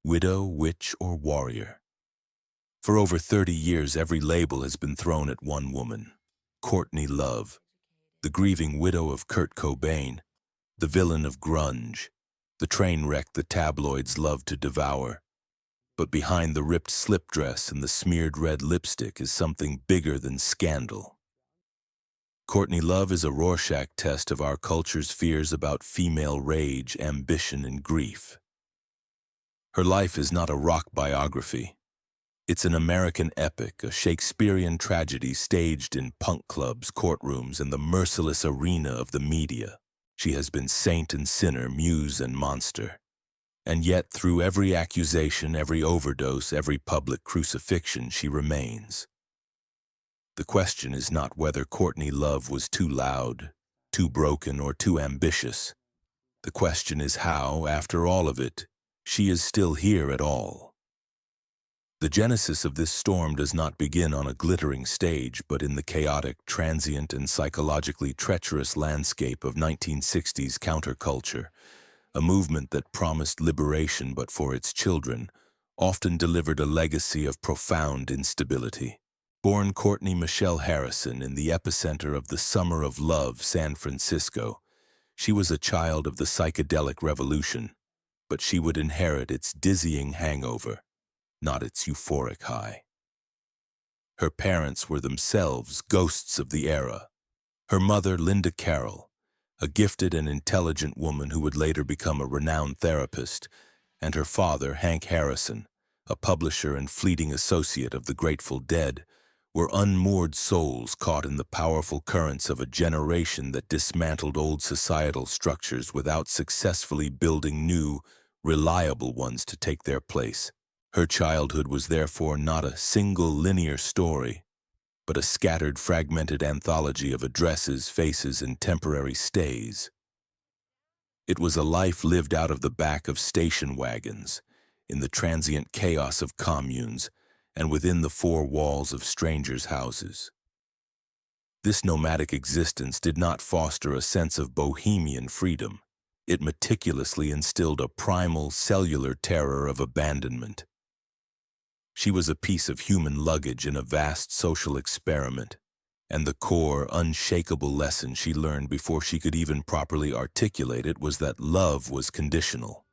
widow, witch, or warrior. For over 30 years, every label has been thrown at one woman, Courtney Love, the grieving widow of Kurt Cobain, the villain of grunge, the train wreck the tabloids love to devour. But behind the ripped slip dress and the smeared red lipstick is something bigger than scandal. Courtney Love is a Rorschach test of our culture's fears about female rage, ambition, and grief. Her life is not a rock biography. It's an American epic, a Shakespearean tragedy staged in punk clubs, courtrooms, and the merciless arena of the media. She has been saint and sinner, muse and monster. And yet, through every accusation, every overdose, every public crucifixion, she remains. The question is not whether Courtney Love was too loud, too broken, or too ambitious. The question is how, after all of it, she is still here at all. The genesis of this storm does not begin on a glittering stage, but in the chaotic, transient, and psychologically treacherous landscape of 1960s counterculture, a movement that promised liberation but for its children, often delivered a legacy of profound instability. Born Courtney Michelle Harrison in the epicenter of the Summer of Love, San Francisco, she was a child of the psychedelic revolution, but she would inherit its dizzying hangover, not its euphoric high. Her parents were themselves ghosts of the era. Her mother, Linda Carroll, a gifted and intelligent woman who would later become a renowned therapist, and her father, Hank Harrison, a publisher and fleeting associate of the Grateful Dead, were unmoored souls caught in the powerful currents of a generation that dismantled old societal structures without successfully building new, reliable ones to take their place. Her childhood was therefore not a single linear story, but a scattered, fragmented anthology of addresses, faces, and temporary stays. It was a life lived out of the back of station wagons, in the transient chaos of communes, and within the four walls of strangers' houses. This nomadic existence did not foster a sense of bohemian freedom. It meticulously instilled a primal, cellular terror of abandonment. She was a piece of human luggage in a vast social experiment, and the core, unshakable lesson she learned before she could even properly articulate it was that love was conditional,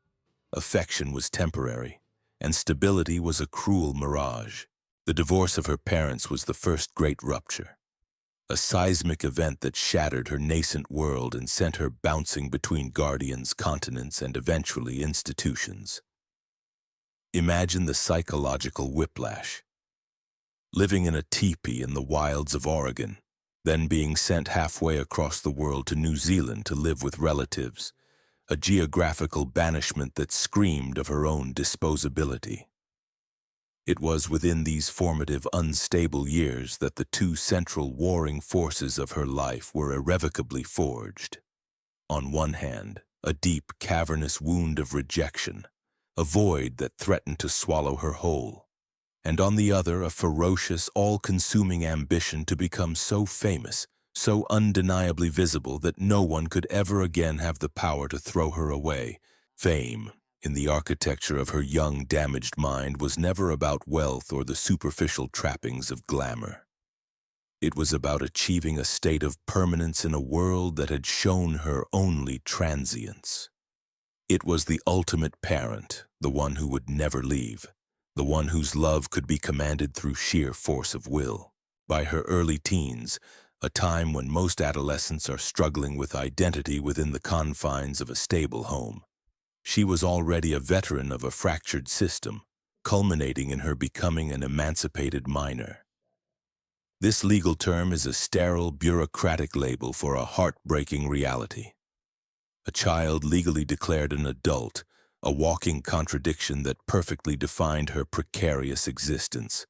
affection was temporary, and stability was a cruel mirage. The divorce of her parents was the first great rupture, a seismic event that shattered her nascent world and sent her bouncing between guardians, continents, and eventually institutions. Imagine the psychological whiplash. Living in a teepee in the wilds of Oregon, then being sent halfway across the world to New Zealand to live with relatives, a geographical banishment that screamed of her own disposability. It was within these formative, unstable years that the two central warring forces of her life were irrevocably forged. On one hand, a deep, cavernous wound of rejection, a void that threatened to swallow her whole, and on the other, a ferocious, all-consuming ambition to become so famous, so undeniably visible that no one could ever again have the power to throw her away. Fame, in the architecture of her young, damaged mind, was never about wealth or the superficial trappings of glamour. It was about achieving a state of permanence in a world that had shown her only transience. It was the ultimate parent, the one who would never leave, the one whose love could be commanded through sheer force of will. By her early teens, a time when most adolescents are struggling with identity within the confines of a stable home, she was already a veteran of a fractured system, culminating in her becoming an emancipated minor. This legal term is a sterile, bureaucratic label for a heartbreaking reality. A child legally declared an adult, a walking contradiction that perfectly defined her precarious existence.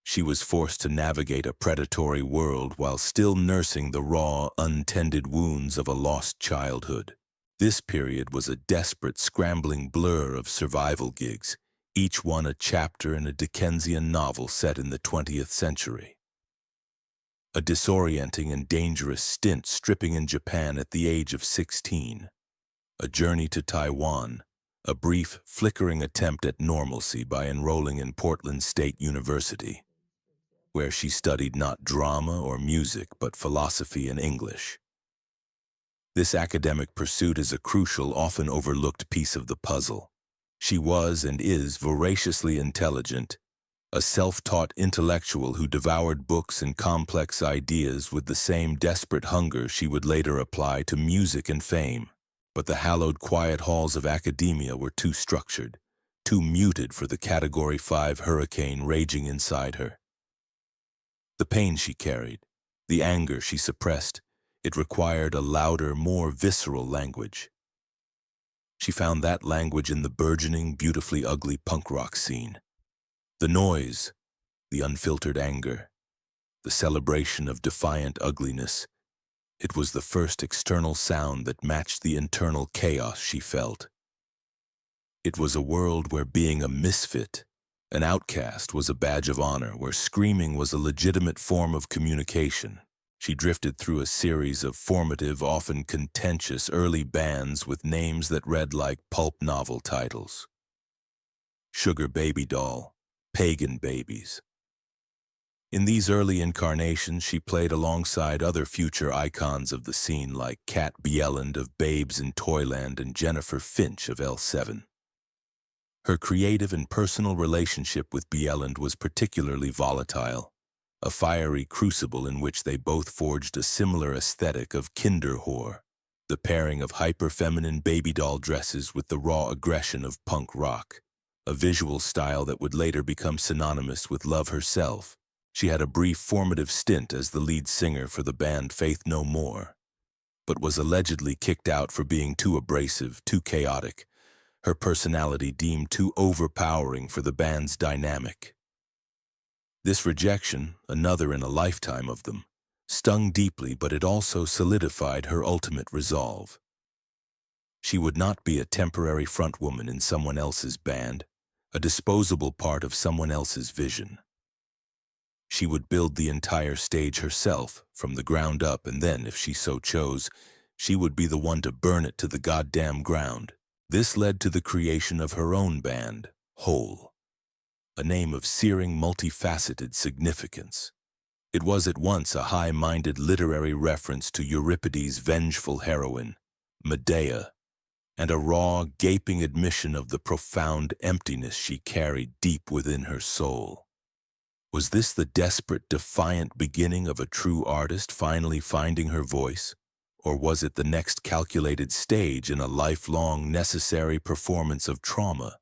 She was forced to navigate a predatory world while still nursing the raw, untended wounds of a lost childhood. This period was a desperate, scrambling blur of survival gigs, each one a chapter in a Dickensian novel set in the 20th century. A disorienting and dangerous stint stripping in Japan at the age of 16, a journey to Taiwan, a brief, flickering attempt at normalcy by enrolling in Portland State University, where she studied not drama or music but philosophy and English. This academic pursuit is a crucial, often overlooked piece of the puzzle. She was and is voraciously intelligent, a self-taught intellectual who devoured books and complex ideas with the same desperate hunger she would later apply to music and fame. But the hallowed quiet halls of academia were too structured, too muted for the Category 5 hurricane raging inside her. The pain she carried, the anger she suppressed, it required a louder, more visceral language. She found that language in the burgeoning, beautifully ugly punk rock scene. The noise, the unfiltered anger, the celebration of defiant ugliness. It was the first external sound that matched the internal chaos she felt. It was a world where being a misfit, an outcast, was a badge of honor, where screaming was a legitimate form of communication. She drifted through a series of formative, often contentious early bands with names that read like pulp novel titles. Sugar Baby Doll, Pagan Babies. In these early incarnations, she played alongside other future icons of the scene like Kat Bjelland of Babes in Toyland and Jennifer Finch of L7. Her creative and personal relationship with Bjelland was particularly volatile, a fiery crucible in which they both forged a similar aesthetic of kinderwhore, the pairing of hyper-feminine baby doll dresses with the raw aggression of punk rock, a visual style that would later become synonymous with Love herself. She had a brief formative stint as the lead singer for the band Faith No More, but was allegedly kicked out for being too abrasive, too chaotic, her personality deemed too overpowering for the band's dynamic. This rejection, another in a lifetime of them, stung deeply, but it also solidified her ultimate resolve. She would not be a temporary frontwoman in someone else's band, a disposable part of someone else's vision. She would build the entire stage herself, from the ground up, and then, if she so chose, she would be the one to burn it to the goddamn ground. This led to the creation of her own band, Hole, a name of searing, multifaceted significance. It was at once a high-minded literary reference to Euripides' vengeful heroine, Medea, and a raw, gaping admission of the profound emptiness she carried deep within her soul. Was this the desperate, defiant beginning of a true artist finally finding her voice? Or was it the next calculated stage in a lifelong, necessary performance of trauma?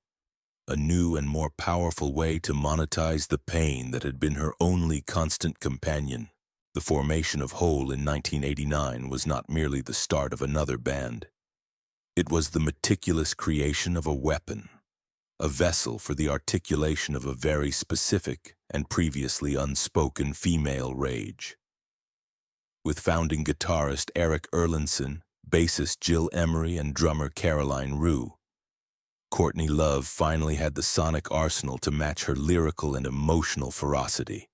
A new and more powerful way to monetize the pain that had been her only constant companion. The formation of Hole in 1989 was not merely the start of another band. It was the meticulous creation of a weapon, a vessel for the articulation of a very specific and previously unspoken female rage. With founding guitarist Eric Erlandson, bassist Jill Emery, and drummer Caroline Rue, Courtney Love finally had the sonic arsenal to match her lyrical and emotional ferocity.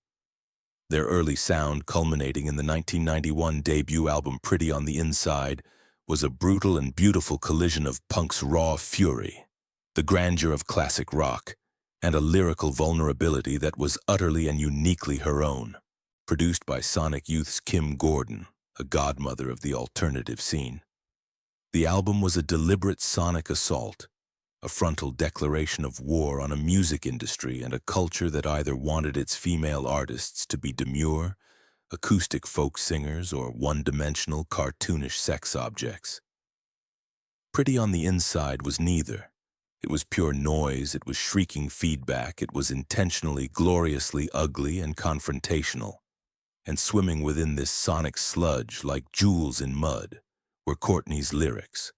Their early sound, culminating in the 1991 debut album Pretty on the Inside, was a brutal and beautiful collision of punk's raw fury, the grandeur of classic rock, and a lyrical vulnerability that was utterly and uniquely her own. Produced by Sonic Youth's Kim Gordon, a godmother of the alternative scene. The album was a deliberate sonic assault, a frontal declaration of war on a music industry and a culture that either wanted its female artists to be demure, acoustic folk singers, or one-dimensional, cartoonish sex objects. Pretty on the Inside was neither. It was pure noise, it was shrieking feedback, it was intentionally, gloriously ugly and confrontational. And swimming within this sonic sludge like jewels in mud were Courtney's lyrics.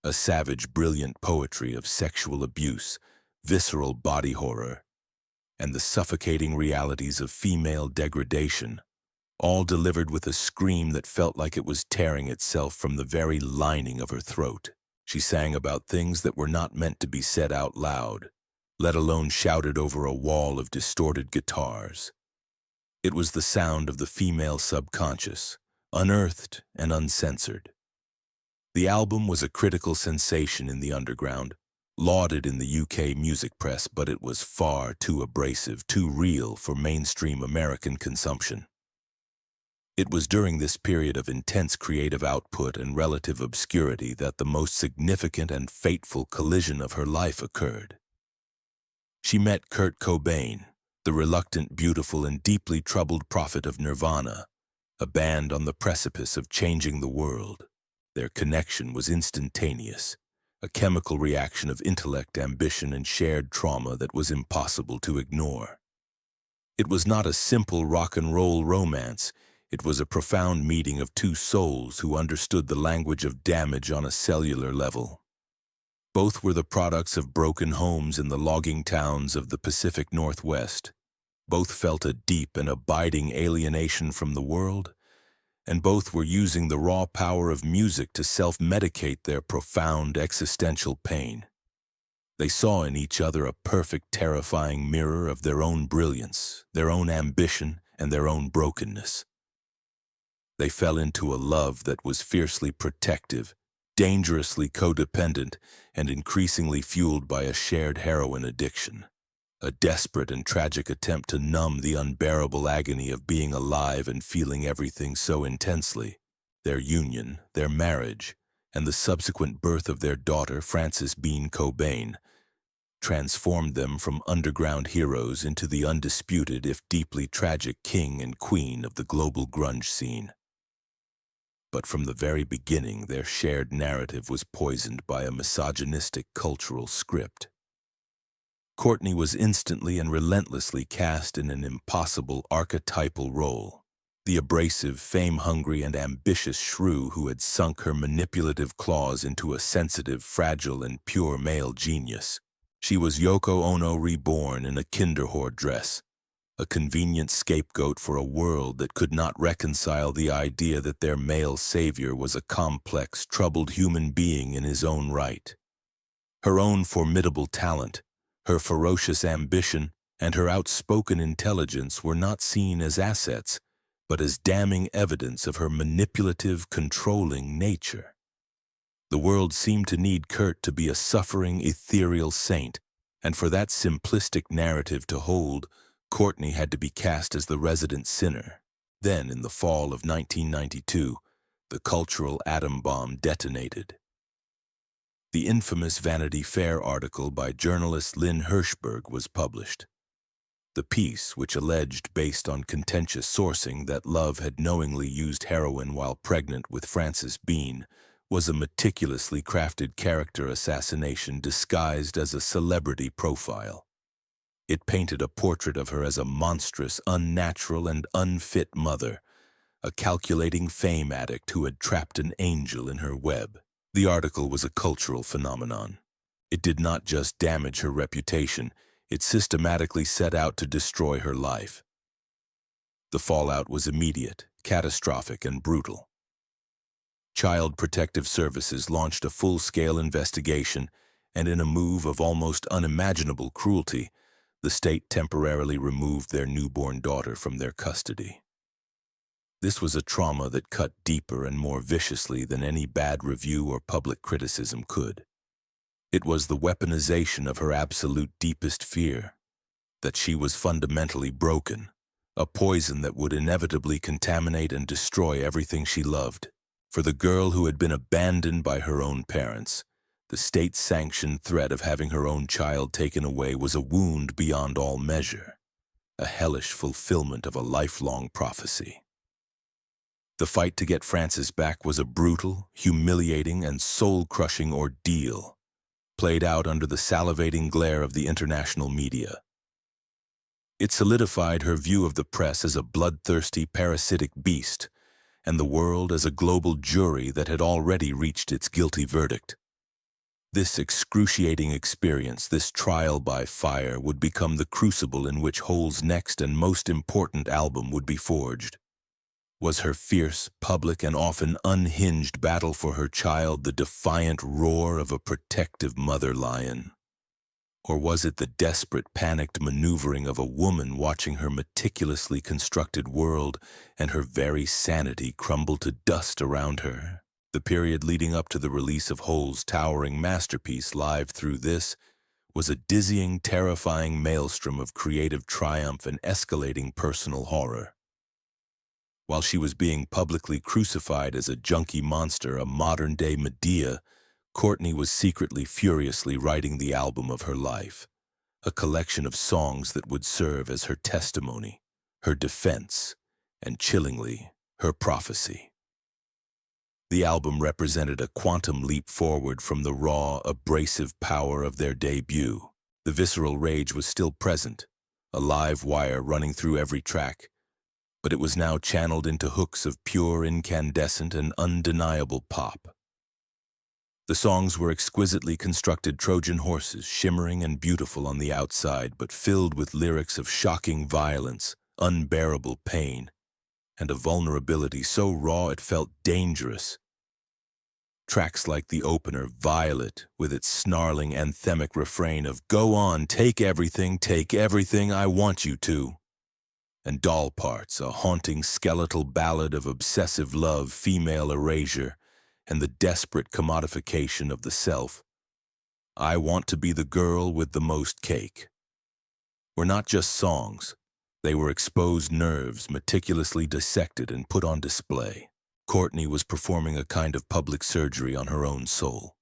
A savage, brilliant poetry of sexual abuse, visceral body horror, and the suffocating realities of female degradation, all delivered with a scream that felt like it was tearing itself from the very lining of her throat. She sang about things that were not meant to be said out loud, let alone shouted over a wall of distorted guitars. It was the sound of the female subconscious, unearthed and uncensored. The album was a critical sensation in the underground, lauded in the UK music press, but it was far too abrasive, too real for mainstream American consumption. It was during this period of intense creative output and relative obscurity that the most significant and fateful collision of her life occurred. She met Kurt Cobain, the reluctant, beautiful, and deeply troubled prophet of Nirvana, a band on the precipice of changing the world. Their connection was instantaneous, a chemical reaction of intellect, ambition, and shared trauma that was impossible to ignore. It was not a simple rock and roll romance. It was a profound meeting of two souls who understood the language of damage on a cellular level. Both were the products of broken homes in the logging towns of the Pacific Northwest. Both felt a deep and abiding alienation from the world, and both were using the raw power of music to self-medicate their profound existential pain. They saw in each other a perfect, terrifying mirror of their own brilliance, their own ambition, and their own brokenness. They fell into a love that was fiercely protective, dangerously codependent, and increasingly fueled by a shared heroin addiction. A desperate and tragic attempt to numb the unbearable agony of being alive and feeling everything so intensely. Their union, their marriage, and the subsequent birth of their daughter, Frances Bean Cobain, transformed them from underground heroes into the undisputed, if deeply tragic, king and queen of the global grunge scene. But from the very beginning, their shared narrative was poisoned by a misogynistic cultural script. Courtney was instantly and relentlessly cast in an impossible archetypal role, the abrasive, fame-hungry, and ambitious shrew who had sunk her manipulative claws into a sensitive, fragile, and pure male genius. She was Yoko Ono reborn in a Kinderhore dress, a convenient scapegoat for a world that could not reconcile the idea that their male savior was a complex, troubled human being in his own right. Her own formidable talent, her ferocious ambition, and her outspoken intelligence were not seen as assets, but as damning evidence of her manipulative, controlling nature. The world seemed to need Kurt to be a suffering, ethereal saint, and for that simplistic narrative to hold, Courtney had to be cast as the resident sinner. Then, in the fall of 1992, the cultural atom bomb detonated. The infamous Vanity Fair article by journalist Lynn Hirschberg was published. The piece, which alleged, based on contentious sourcing, that Love had knowingly used heroin while pregnant with Frances Bean, was a meticulously crafted character assassination disguised as a celebrity profile. It painted a portrait of her as a monstrous, unnatural, and unfit mother, a calculating fame addict who had trapped an angel in her web. The article was a cultural phenomenon. It did not just damage her reputation, it systematically set out to destroy her life. The fallout was immediate, catastrophic, and brutal. Child Protective Services launched a full-scale investigation, and in a move of almost unimaginable cruelty, the state temporarily removed their newborn daughter from their custody. This was a trauma that cut deeper and more viciously than any bad review or public criticism could. It was the weaponization of her absolute deepest fear, that she was fundamentally broken, a poison that would inevitably contaminate and destroy everything she loved. For the girl who had been abandoned by her own parents, the state-sanctioned threat of having her own child taken away was a wound beyond all measure, a hellish fulfillment of a lifelong prophecy. The fight to get Frances back was a brutal, humiliating, and soul-crushing ordeal, played out under the salivating glare of the international media. It solidified her view of the press as a bloodthirsty, parasitic beast, and the world as a global jury that had already reached its guilty verdict. This excruciating experience, this trial by fire, would become the crucible in which Hole's next and most important album would be forged. Was her fierce, public, and often unhinged battle for her child the defiant roar of a protective mother lion? Or was it the desperate, panicked maneuvering of a woman watching her meticulously constructed world and her very sanity crumble to dust around her? The period leading up to the release of Hole's towering masterpiece, Live Through This, was a dizzying, terrifying maelstrom of creative triumph and escalating personal horror. While she was being publicly crucified as a junkie monster, a modern-day Medea, Courtney was secretly, furiously writing the album of her life, a collection of songs that would serve as her testimony, her defense, and chillingly, her prophecy. The album represented a quantum leap forward from the raw, abrasive power of their debut. The visceral rage was still present, a live wire running through every track, but it was now channeled into hooks of pure, incandescent, and undeniable pop. The songs were exquisitely constructed Trojan horses, shimmering and beautiful on the outside, but filled with lyrics of shocking violence, unbearable pain, and a vulnerability so raw it felt dangerous. Tracks like the opener, Violet, with its snarling anthemic refrain of "Go on, take everything, I want you to," and Doll Parts, a haunting skeletal ballad of obsessive love, female erasure, and the desperate commodification of the self. "I Want to Be the Girl with the Most Cake" were not just songs. They were exposed nerves, meticulously dissected and put on display. Courtney was performing a kind of public surgery on her own soul,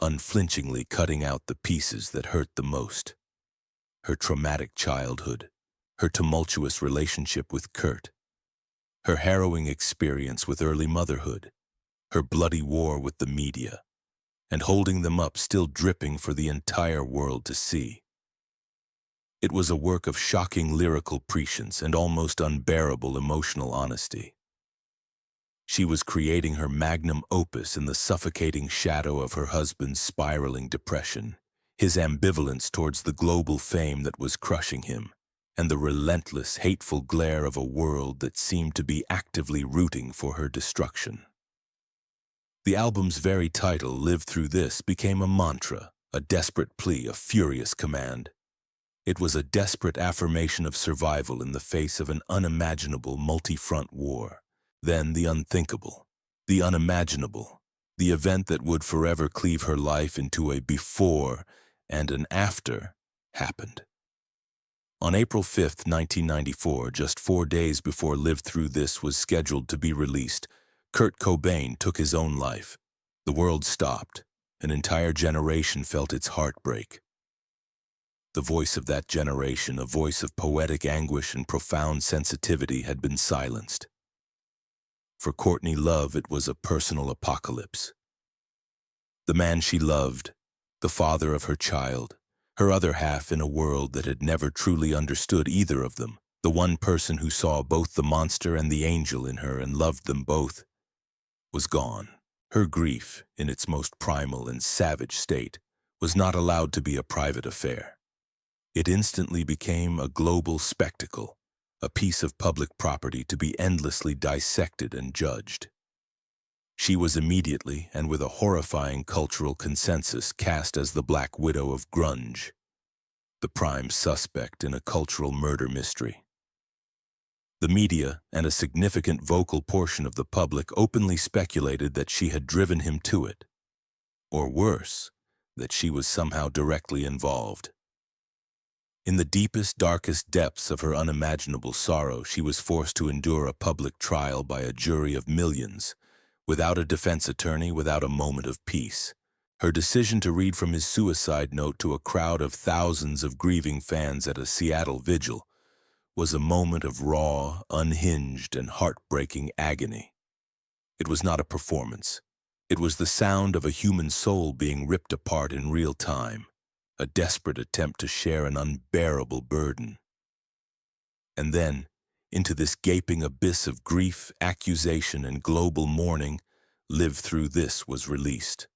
unflinchingly cutting out the pieces that hurt the most. Her traumatic childhood, her tumultuous relationship with Kurt, her harrowing experience with early motherhood, her bloody war with the media, and holding them up still dripping for the entire world to see. It was a work of shocking lyrical prescience and almost unbearable emotional honesty. She was creating her magnum opus in the suffocating shadow of her husband's spiraling depression, his ambivalence towards the global fame that was crushing him, and the relentless, hateful glare of a world that seemed to be actively rooting for her destruction. The album's very title, Live Through This, became a mantra, a desperate plea, a furious command. It was a desperate affirmation of survival in the face of an unimaginable multi-front war. Then the unthinkable, the unimaginable, the event that would forever cleave her life into a before and an after, happened. On April 5, 1994, just 4 days before Live Through This was scheduled to be released, Kurt Cobain took his own life. The world stopped. An entire generation felt its heartbreak. The voice of that generation, a voice of poetic anguish and profound sensitivity, had been silenced. For Courtney Love, it was a personal apocalypse. The man she loved, the father of her child, her other half in a world that had never truly understood either of them, the one person who saw both the monster and the angel in her and loved them both, was gone. Her grief, in its most primal and savage state, was not allowed to be a private affair. It instantly became a global spectacle, a piece of public property to be endlessly dissected and judged. She was immediately, and with a horrifying cultural consensus, cast as the Black Widow of Grunge, the prime suspect in a cultural murder mystery. The media and a significant vocal portion of the public openly speculated that she had driven him to it, or worse, that she was somehow directly involved. In the deepest, darkest depths of her unimaginable sorrow, she was forced to endure a public trial by a jury of millions, without a defense attorney, without a moment of peace. Her decision to read from his suicide note to a crowd of thousands of grieving fans at a Seattle vigil was a moment of raw, unhinged, and heartbreaking agony. It was not a performance. It was the sound of a human soul being ripped apart in real time, a desperate attempt to share an unbearable burden. And then, into this gaping abyss of grief, accusation, and global mourning, Live Through This was released.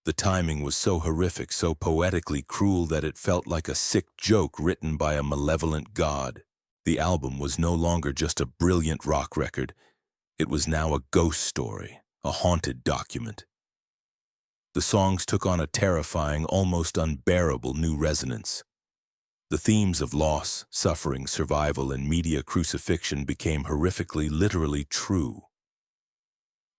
The timing was so horrific, so poetically cruel that it felt like a sick joke written by a malevolent god. The album was no longer just a brilliant rock record. It was now a ghost story, a haunted document. The songs took on a terrifying, almost unbearable new resonance. The themes of loss, suffering, survival, and media crucifixion became horrifically, literally true.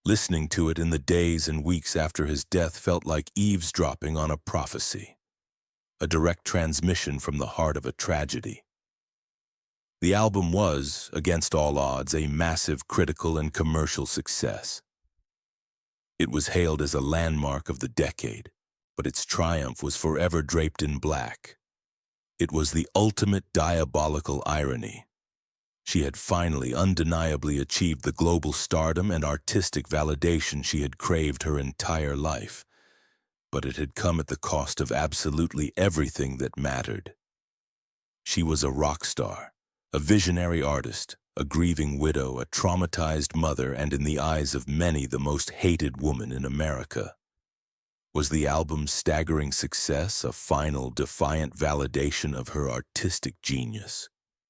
Listening to it in the days and weeks after his death felt like eavesdropping on a prophecy, a direct transmission from the heart of a tragedy. The album was, against all odds, a massive critical and commercial success. It was hailed as a landmark of the decade, but its triumph was forever draped in black. It was the ultimate diabolical irony. She had finally undeniably achieved the global stardom and artistic validation she had craved her entire life, but it had come at the cost of absolutely everything that mattered. She was a rock star, a visionary artist, a grieving widow, a traumatized mother, and in the eyes of many, the most hated woman in America. Was the album's staggering success a final, defiant validation of her artistic genius?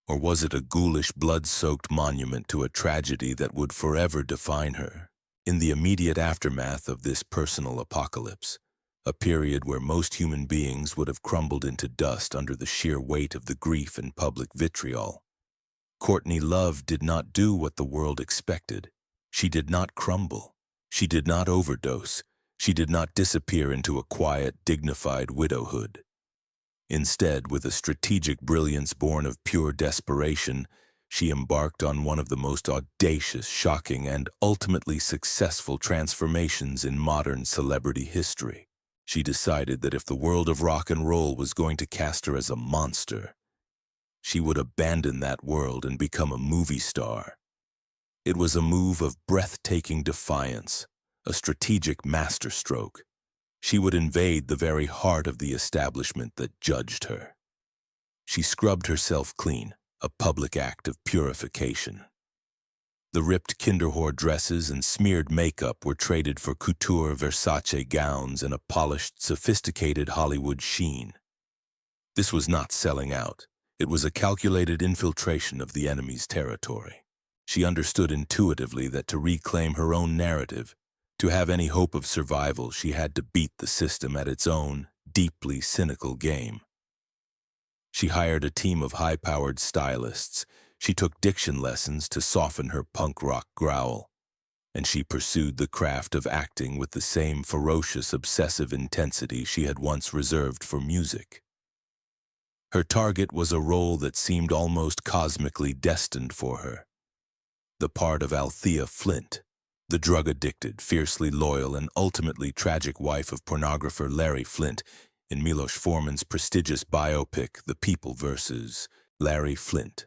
Or was it a ghoulish, blood-soaked monument to a tragedy that would forever define her? In the immediate aftermath of this personal apocalypse, a period where most human beings would have crumbled into dust under the sheer weight of the grief and public vitriol, Courtney Love did not do what the world expected. She did not crumble. She did not overdose. She did not disappear into a quiet, dignified widowhood. Instead, with a strategic brilliance born of pure desperation, she embarked on one of the most audacious, shocking, and ultimately successful transformations in modern celebrity history. She decided that if the world of rock and roll was going to cast her as a monster, she would abandon that world and become a movie star. It was a move of breathtaking defiance, a strategic masterstroke. She would invade the very heart of the establishment that judged her. She scrubbed herself clean, a public act of purification. The ripped Kinderhor dresses and smeared makeup were traded for couture Versace gowns and a polished, sophisticated Hollywood sheen. This was not selling out. It was a calculated infiltration of the enemy's territory. She understood intuitively that to reclaim her own narrative, to have any hope of survival, she had to beat the system at its own, deeply cynical game. She hired a team of high-powered stylists. She took diction lessons to soften her punk rock growl. And she pursued the craft of acting with the same ferocious, obsessive intensity she had once reserved for music. Her target was a role that seemed almost cosmically destined for her. The part of Althea Flynt, the drug-addicted, fiercely loyal, and ultimately tragic wife of pornographer Larry Flynt in Milos Forman's prestigious biopic, The People vs. Larry Flynt.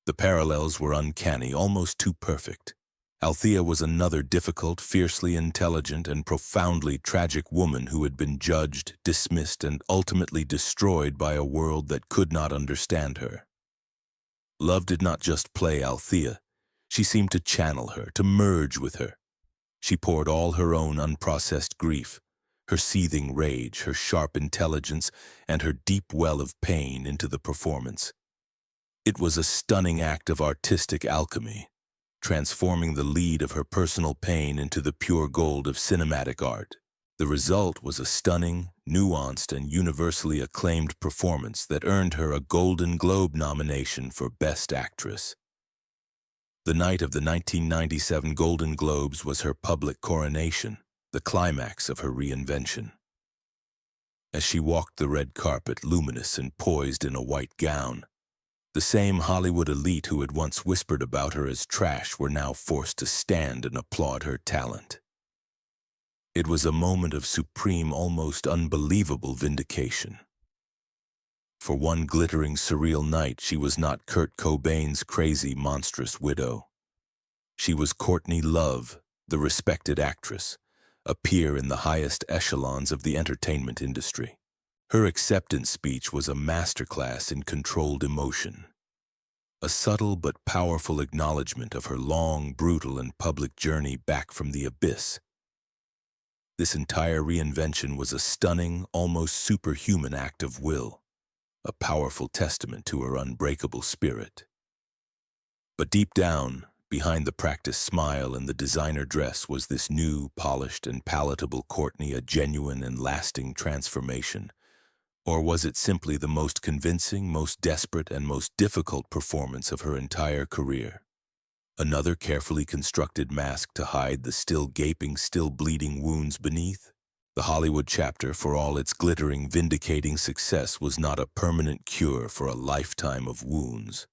The parallels were uncanny, almost too perfect. Althea was another difficult, fiercely intelligent, and profoundly tragic woman who had been judged, dismissed, and ultimately destroyed by a world that could not understand her. Love did not just play Althea. She seemed to channel her, to merge with her. She poured all her own unprocessed grief, her seething rage, her sharp intelligence, and her deep well of pain into the performance. It was a stunning act of artistic alchemy, transforming the lead of her personal pain into the pure gold of cinematic art. The result was a stunning, nuanced, and universally acclaimed performance that earned her a Golden Globe nomination for Best Actress. The night of the 1997 Golden Globes was her public coronation, the climax of her reinvention. As she walked the red carpet, luminous and poised in a white gown, the same Hollywood elite who had once whispered about her as trash were now forced to stand and applaud her talent. It was a moment of supreme, almost unbelievable vindication. For one glittering, surreal night, she was not Kurt Cobain's crazy, monstrous widow. She was Courtney Love, the respected actress, a peer in the highest echelons of the entertainment industry. Her acceptance speech was a masterclass in controlled emotion, a subtle but powerful acknowledgement of her long, brutal, and public journey back from the abyss. This entire reinvention was a stunning, almost superhuman act of will, a powerful testament to her unbreakable spirit. But deep down, behind the practiced smile and the designer dress, was this new, polished, and palatable Courtney, a genuine and lasting transformation. Or was it simply the most convincing, most desperate, and most difficult performance of her entire career? Another carefully constructed mask to hide the still gaping, still bleeding wounds beneath. The Hollywood chapter, for all its glittering, vindicating success, was not a permanent cure for a lifetime of wounds.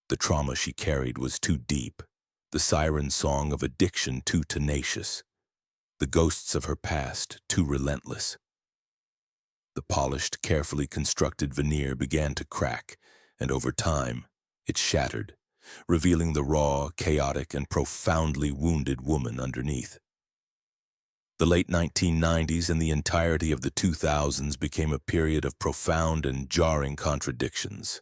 The trauma she carried was too deep, the siren song of addiction too tenacious, the ghosts of her past too relentless. The polished, carefully constructed veneer began to crack, and over time, it shattered, revealing the raw, chaotic, and profoundly wounded woman underneath. The late 1990s and the entirety of the 2000s became a period of profound and jarring contradictions.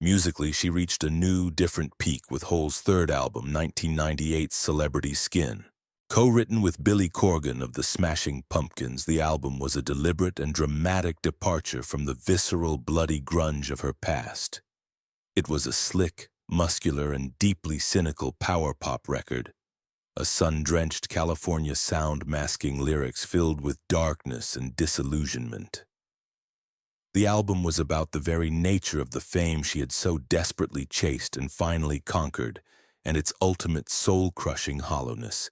Musically, she reached a new, different peak with Hole's third album, 1998's Celebrity Skin. Co-written with Billy Corgan of the Smashing Pumpkins, the album was a deliberate and dramatic departure from the visceral, bloody grunge of her past. It was a slick, muscular, and deeply cynical power pop record, a sun-drenched California sound masking lyrics filled with darkness and disillusionment. The album was about the very nature of the fame she had so desperately chased and finally conquered, and its ultimate soul-crushing hollowness.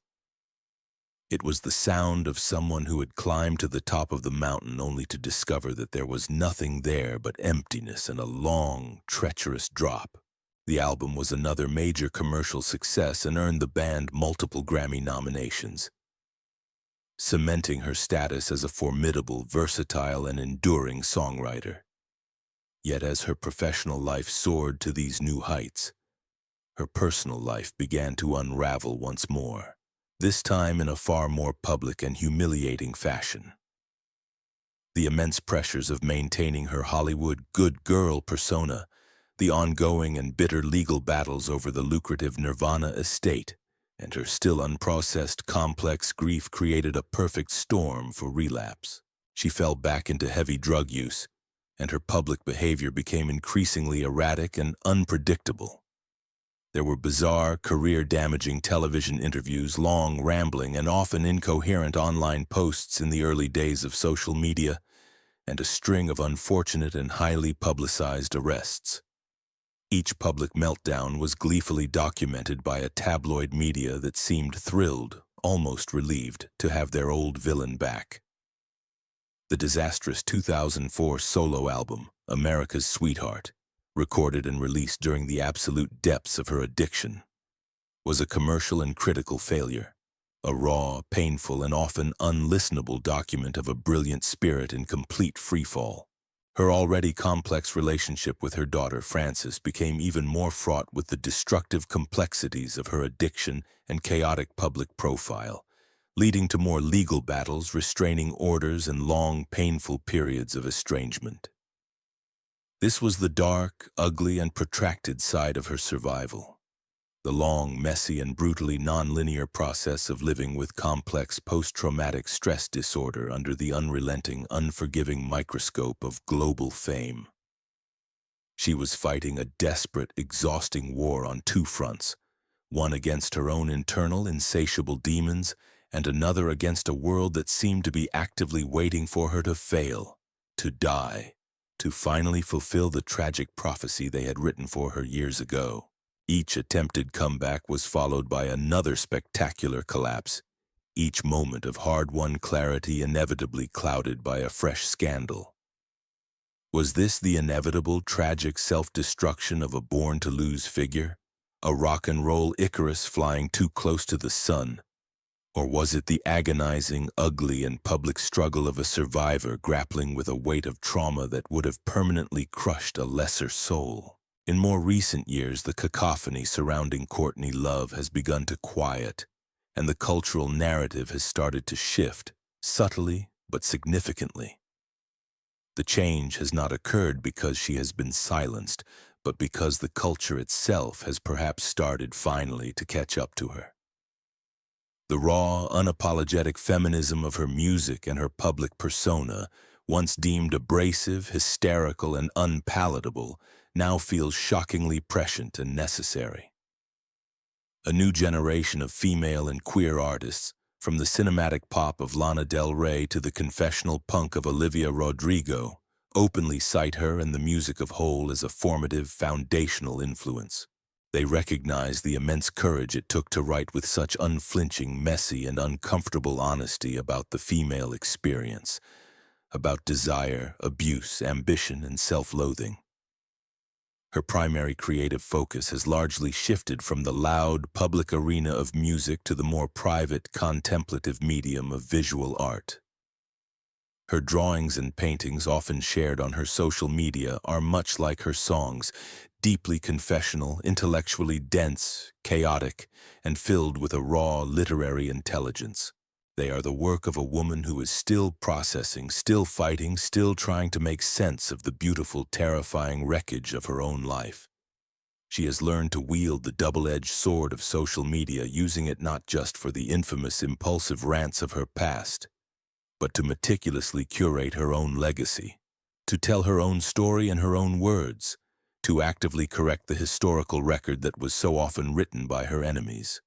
It was the sound of someone who had climbed to the top of the mountain only to discover that there was nothing there but emptiness and a long, treacherous drop. The album was another major commercial success and earned the band multiple Grammy nominations, cementing her status as a formidable, versatile, and enduring songwriter. Yet as her professional life soared to these new heights, her personal life began to unravel once more, this time in a far more public and humiliating fashion. The immense pressures of maintaining her Hollywood good girl persona, the ongoing and bitter legal battles over the lucrative Nirvana estate, and her still unprocessed complex grief created a perfect storm for relapse. She fell back into heavy drug use, and her public behavior became increasingly erratic and unpredictable. There were bizarre, career-damaging television interviews, long, rambling, and often incoherent online posts in the early days of social media, and a string of unfortunate and highly publicized arrests. Each public meltdown was gleefully documented by a tabloid media that seemed thrilled, almost relieved, to have their old villain back. The disastrous 2004 solo album, America's Sweetheart, recorded and released during the absolute depths of her addiction, was a commercial and critical failure, a raw, painful, and often unlistenable document of a brilliant spirit in complete freefall. Her already complex relationship with her daughter Frances became even more fraught with the destructive complexities of her addiction and chaotic public profile, leading to more legal battles, restraining orders, and long, painful periods of estrangement. This was the dark, ugly, and protracted side of her survival. The long, messy, and brutally nonlinear process of living with complex post-traumatic stress disorder under the unrelenting, unforgiving microscope of global fame. She was fighting a desperate, exhausting war on two fronts, one against her own internal, insatiable demons, and another against a world that seemed to be actively waiting for her to fail, to die, to finally fulfill the tragic prophecy they had written for her years ago. Each attempted comeback was followed by another spectacular collapse, each moment of hard-won clarity inevitably clouded by a fresh scandal. Was this the inevitable, tragic self-destruction of a born-to-lose figure, a rock-and-roll Icarus flying too close to the sun? Or was it the agonizing, ugly, and public struggle of a survivor grappling with a weight of trauma that would have permanently crushed a lesser soul? In more recent years, the cacophony surrounding Courtney Love has begun to quiet, and the cultural narrative has started to shift, subtly but significantly. The change has not occurred because she has been silenced, but because the culture itself has perhaps started finally to catch up to her. The raw, unapologetic feminism of her music and her public persona, once deemed abrasive, hysterical, and unpalatable, now feels shockingly prescient and necessary. A new generation of female and queer artists, from the cinematic pop of Lana Del Rey to the confessional punk of Olivia Rodrigo, openly cite her and the music of Hole as a formative, foundational influence. They recognize the immense courage it took to write with such unflinching, messy, and uncomfortable honesty about the female experience, about desire, abuse, ambition, and self-loathing. Her primary creative focus has largely shifted from the loud, public arena of music to the more private, contemplative medium of visual art. Her drawings and paintings, often shared on her social media, are much like her songs, deeply confessional, intellectually dense, chaotic, and filled with a raw literary intelligence. They are the work of a woman who is still processing, still fighting, still trying to make sense of the beautiful, terrifying wreckage of her own life. She has learned to wield the double-edged sword of social media, using it not just for the infamous, impulsive rants of her past, but to meticulously curate her own legacy, to tell her own story in her own words, to actively correct the historical record that was so often written by her enemies.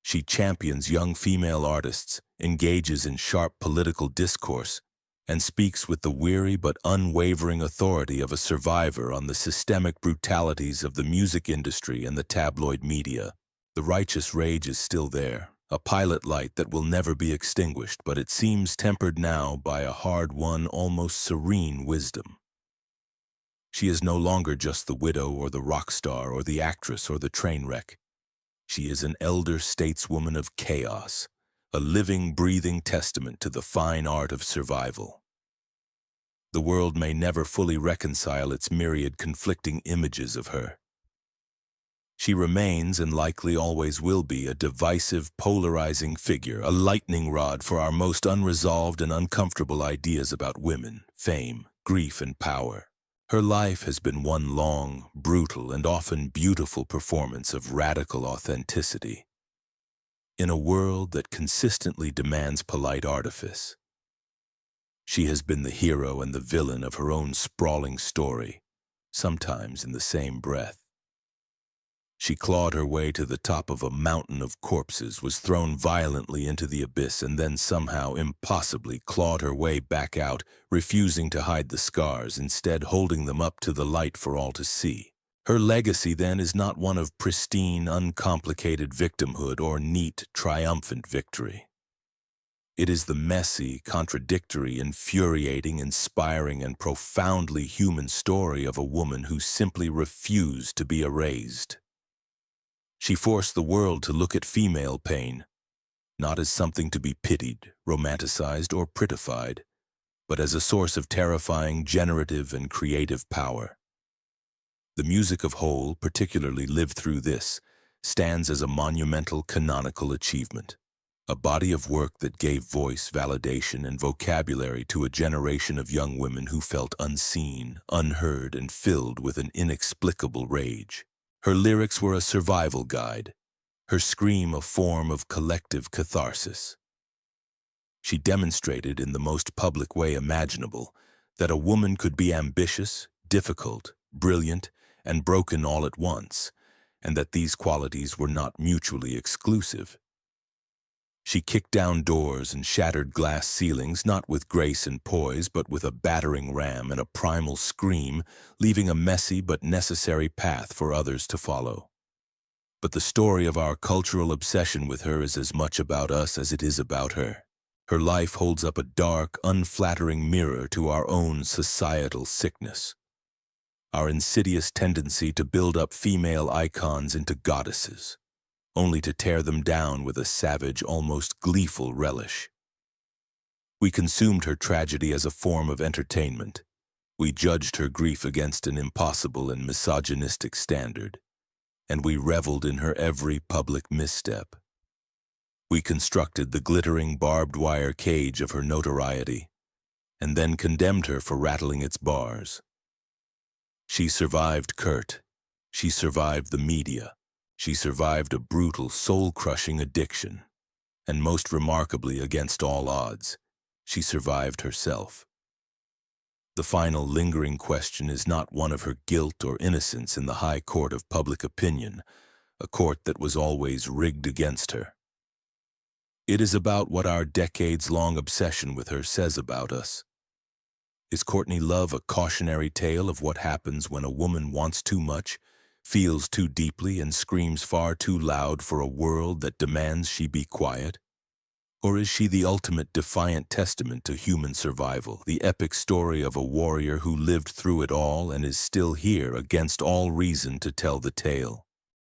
She champions young female artists, engages in sharp political discourse, and speaks with the weary but unwavering authority of a survivor on the systemic brutalities of the music industry and the tabloid media. The righteous rage is still there, a pilot light that will never be extinguished, but it seems tempered now by a hard-won, almost serene wisdom. She is no longer just the widow or the rock star or the actress or the train wreck. She is an elder stateswoman of chaos, a living, breathing testament to the fine art of survival. The world may never fully reconcile its myriad conflicting images of her. She remains, and likely always will be, a divisive, polarizing figure, a lightning rod for our most unresolved and uncomfortable ideas about women, fame, grief, and power. Her life has been one long, brutal, and often beautiful performance of radical authenticity. In a world that consistently demands polite artifice, she has been the hero and the villain of her own sprawling story, sometimes in the same breath. She clawed her way to the top of a mountain of corpses, was thrown violently into the abyss, and then somehow, impossibly, clawed her way back out, refusing to hide the scars, instead holding them up to the light for all to see. Her legacy, then, is not one of pristine, uncomplicated victimhood or neat, triumphant victory. It is the messy, contradictory, infuriating, inspiring, and profoundly human story of a woman who simply refused to be erased. She forced the world to look at female pain, not as something to be pitied, romanticized, or prettified, but as a source of terrifying, generative, and creative power. The music of Whole, particularly Live Through This, stands as a monumental canonical achievement, a body of work that gave voice, validation, and vocabulary to a generation of young women who felt unseen, unheard, and filled with an inexplicable rage. Her lyrics were a survival guide, her scream a form of collective catharsis. She demonstrated in the most public way imaginable that a woman could be ambitious, difficult, brilliant, and broken all at once, and that these qualities were not mutually exclusive. She kicked down doors and shattered glass ceilings, not with grace and poise, but with a battering ram and a primal scream, leaving a messy but necessary path for others to follow. But the story of our cultural obsession with her is as much about us as it is about her. Her life holds up a dark, unflattering mirror to our own societal sickness, our insidious tendency to build up female icons into goddesses, only to tear them down with a savage, almost gleeful relish. We consumed her tragedy as a form of entertainment. We judged her grief against an impossible and misogynistic standard, and we reveled in her every public misstep. We constructed the glittering barbed wire cage of her notoriety, and then condemned her for rattling its bars. She survived Kurt. She survived the media. She survived a brutal, soul-crushing addiction. And most remarkably, against all odds, she survived herself. The final lingering question is not one of her guilt or innocence in the high court of public opinion, a court that was always rigged against her. It is about what our decades-long obsession with her says about us. Is Courtney Love a cautionary tale of what happens when a woman wants too much, feels too deeply and screams far too loud for a world that demands she be quiet? Or is she the ultimate defiant testament to human survival, the epic story of a warrior who lived through it all and is still here against all reason to tell the tale?